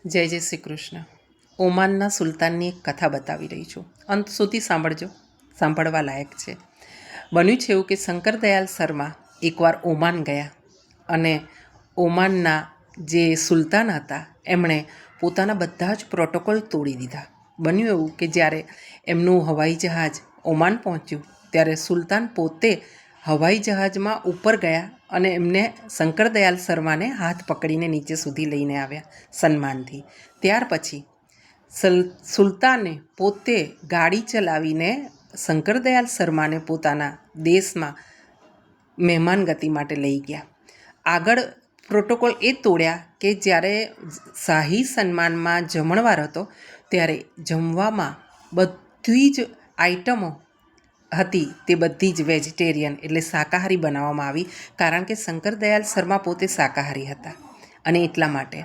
જય જય શ્રી કૃષ્ણ. ઓમાનના સુલતાનની એક કથા બતાવી રહી છું. અંત સુધી સાંભળજો, સાંભળવા લાયક છે. બન્યું છે એવું કે શંકરદયાલ શર્મા એકવાર ઓમાન ગયા અને ઓમાનના જે સુલતાન હતા એમણે પોતાના બધા જ પ્રોટોકોલ તોડી દીધા. બન્યું એવું કે જ્યારે એમનું હવાઈ જહાજ ઓમાન પહોંચ્યું ત્યારે સુલતાન પોતે હવાઈ જહાજમાં ઉપર ગયા અને એમને શંકરદયાલ શર્માને હાથ પકડીને નીચે સુધી લઈને આવ્યા સન્માનથી. ત્યાર પછી સુલતાને પોતે ગાડી ચલાવીને શંકરદયાલ શર્માને પોતાના દેશમાં મહેમાનગતિ માટે લઈ ગયા. આગળ પ્રોટોકોલ એ તોડ્યા કે જ્યારે શાહી સન્માનમાં જમણવાર હતો ત્યારે જમવામાં બધી જ આઈટમો હતી તે બધી જ વેજીટેરિયન એટલે શાકાહારી બનાવવામાં આવી, કારણ કે શંકરદયાલ શર્મા પોતે શાકાહારી હતા અને એટલા માટે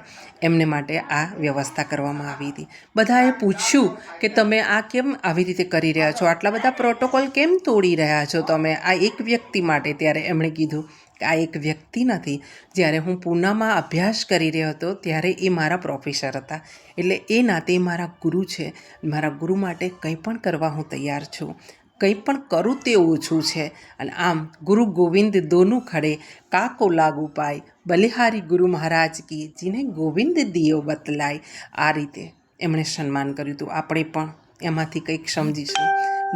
એમને માટે આ વ્યવસ્થા કરવામાં આવી હતી. બધાએ પૂછ્યું કે તમે આ કેમ આવી રીતે કરી રહ્યા છો, આટલા બધા પ્રોટોકોલ કેમ તોડી રહ્યા છો તમે આ એક વ્યક્તિ માટે? ત્યારે એમણે કીધું કે આ એક વ્યક્તિ નથી, જ્યારે હું પૂનામાં અભ્યાસ કરી રહ્યો હતો ત્યારે એ મારા પ્રોફેસર હતા, એટલે એ નાતે મારા ગુરુ છે. મારા ગુરુ માટે કંઈ પણ કરવા હું તૈયાર છું, કંઈ પણ કરું તે ઓછું છે. અને આમ ગુરુ ગોવિંદ દોનું ખડે કાકો લાગુ પાય, બલિહારી ગુરુ મહારાજ કી જીને ગોવિંદ દિયો બતલાય. આ રીતે એમણે સન્માન કર્યું હતું. આપણે પણ એમાંથી કંઈક સમજીશું.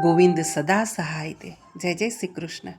ગોવિંદ સદા સહાય તે. જય જય શ્રી કૃષ્ણ.